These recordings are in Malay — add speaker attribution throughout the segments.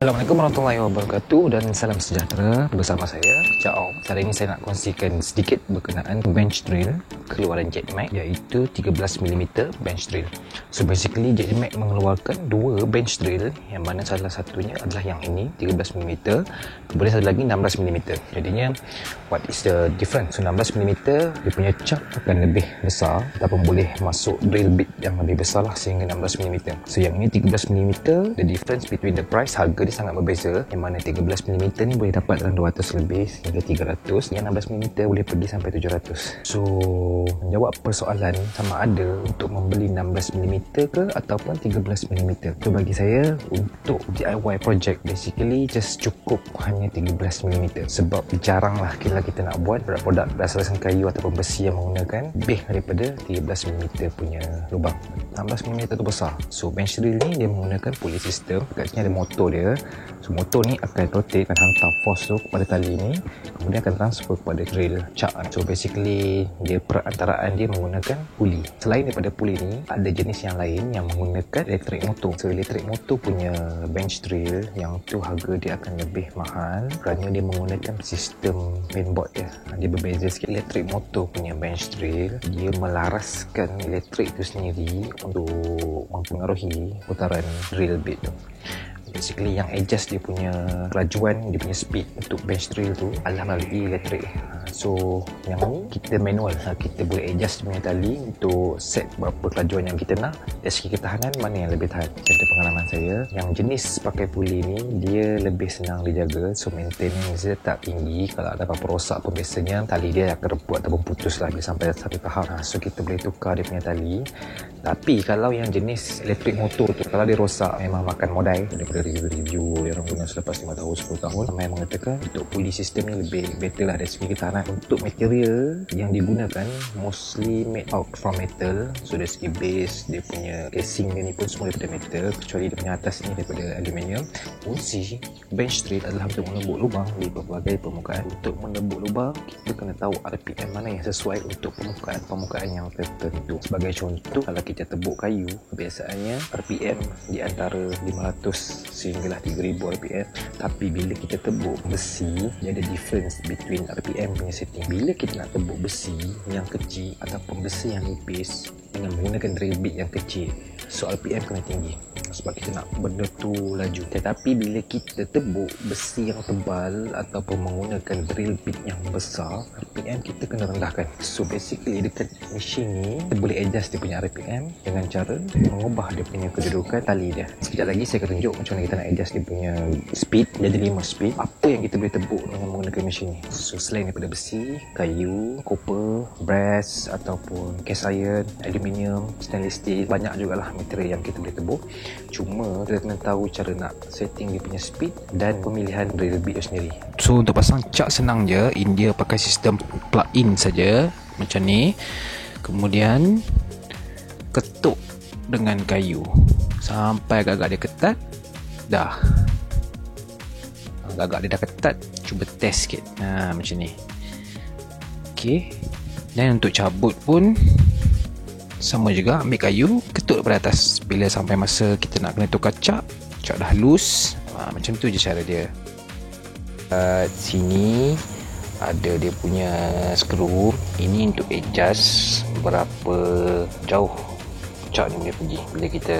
Speaker 1: Assalamualaikum warahmatullahi wabarakatuh dan salam sejahtera. Bersama saya, Cao. Hari ini saya nak kongsikan sedikit berkenaan bench drill keluaran JetMax, iaitu 13mm bench drill. So basically JetMax mengeluarkan dua bench drill, yang mana salah satunya adalah yang ini 13mm, kemudian satu lagi 16mm. Jadinya what is the difference? So 16mm dia punya cap akan lebih besar ataupun boleh masuk drill bit yang lebih besar lah sehingga 16mm. So yang ini 13mm, the difference between the price, harga dia sangat berbeza, yang mana 13mm ni boleh dapat dalam 200 lebih hingga 300, yang 16mm boleh pergi sampai 700. So menjawab persoalan sama ada untuk membeli 16mm ke ataupun 13mm, so bagi saya untuk DIY project basically just cukup hanya 13mm, sebab jarang lah kita nak buat produk berdasarkan kayu ataupun besi yang menggunakan lebih daripada 13mm punya lubang. 16mm tu besar. So bench drill ni dia menggunakan pulley system, kat sini ada motor dia. So motor ni akan rotate, akan hantar force tu kepada tali ni, kemudian akan transfer kepada drill cap. So basically dia perantaraan dia menggunakan pulley. Selain daripada pulley ni, ada jenis yang lain yang menggunakan elektrik motor. So elektrik motor punya bench drill yang tu harga dia akan lebih mahal kerana dia menggunakan sistem mainboard dia. Dia berbeza sikit. Elektrik motor punya bench drill dia melaraskan elektrik tu sendiri untuk mempengaruhi putaran drill bit tu. Basically yang adjust dia punya kelajuan, dia punya speed untuk bench drill tu adalah melalui elektrik. So yang ni kita manual, kita boleh adjust dia punya tali untuk set berapa kelajuan yang kita nak, dari segi ketahanan mana yang lebih tahan. Dari pengalaman saya, yang jenis pakai pulley ni dia lebih senang dijaga, so maintenance dia tak tinggi. Kalau ada apa-apa rosak pun biasanya tali dia akan rebuat ataupun putus lah bila sampai satu tahap. So kita boleh tukar dia punya tali. Tapi kalau yang jenis elektrik motor tu, kalau dia rosak memang makan modal. Daripada review yang orang guna selepas 5 tahun 10 tahun, ramai mengatakan untuk pulley system ni lebih better lah dari segi ketahanan. Untuk material yang digunakan mostly made out from metal. So dari segi base, dia punya casing dia ni pun semua daripada metal, kecuali dia punya atas ni daripada aluminium. Fungsi bench drill adalah untuk menembuk lubang di pelbagai permukaan. Untuk menembuk lubang, kita kena tahu RPM mana yang sesuai untuk permukaan yang tertentu. Sebagai contoh, kalau kita tebuk kayu, biasanya RPM di antara 500 sehinggalah 3000 RPM. Tapi bila kita tebuk besi, dia ada difference between RPM punya setting. Bila kita nak tebuk besi yang kecil ataupun besi yang nipis dengan menggunakan drill bit yang kecil, so RPM kena tinggi sebab kita nak benda tu laju. Tetapi bila kita tebuk besi yang tebal ataupun menggunakan drill bit yang besar, RPM kita kena rendahkan. So basically dekat mesin ni kita boleh adjust dia punya RPM dengan cara mengubah dia punya kedudukan tali dia. Sekejap lagi saya akan tunjuk macam mana kita nak adjust dia punya speed jadi 5 speed. Apa yang kita boleh tebuk dengan menggunakan mesin ni? So selain daripada besi, kayu, copper, brass ataupun cast iron, aluminium, stainless steel, banyak jugalah material yang kita boleh tebuk. Cuma kita kena tahu cara nak setting dia punya speed dan pemilihan drill bit sendiri. So untuk pasang cap senang je, India pakai sistem plug in saja macam ni. Kemudian ketuk dengan kayu sampai agak-agak dia ketat. Dah agak-agak dia dah ketat, cuba test sikit. Macam ni. Okey. Dan untuk cabut pun sama juga, ambil kayu, ketuk daripada atas. Bila sampai masa kita nak kena tukar cap dah loose. Macam tu je cara dia. Sini ada dia punya skru. Ini untuk adjust berapa jauh cap ni boleh pergi bila kita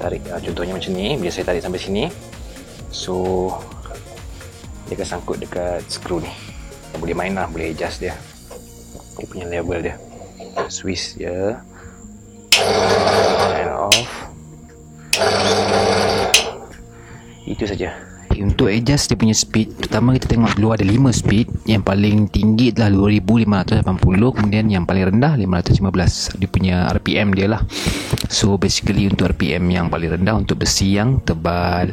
Speaker 1: tarik. Contohnya macam ni, bila saya tarik sampai sini, so dia akan sangkut dekat skru ni. Boleh main lah, boleh adjust dia punya level dia. Swiss je, on and off, itu saja. Untuk adjust dia punya speed, pertama kita tengok dulu ada 5 speed. Yang paling tinggi adalah 2580, kemudian yang paling rendah 515. Dia punya RPM dia lah. So basically untuk RPM yang paling rendah untuk besi yang tebal.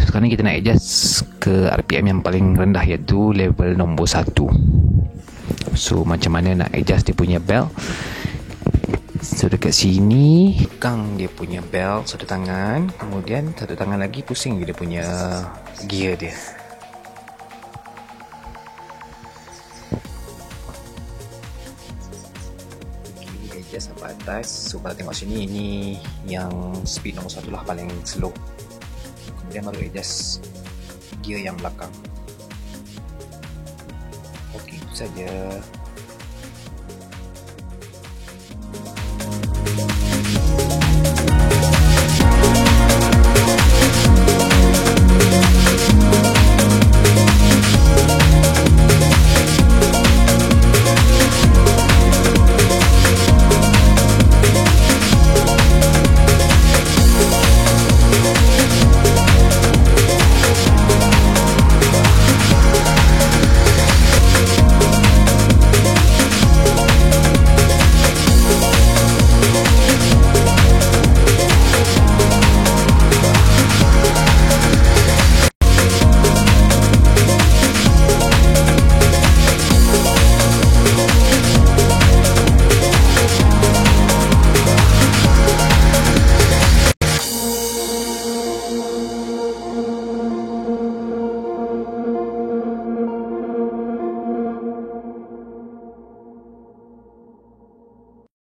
Speaker 1: Sekarang kita nak adjust ke RPM yang paling rendah, iaitu level nombor 1. So macam mana nak adjust dia punya belt? So dekat sini pegang dia punya belt satu tangan, kemudian satu tangan lagi pusing dia punya gear dia. Okay, adjust sampai atas. So kalau tengok sini, ini yang speed nombor 1 lah, paling slow. kemudian baru adjust gear yang belakang. Okey, itu saja.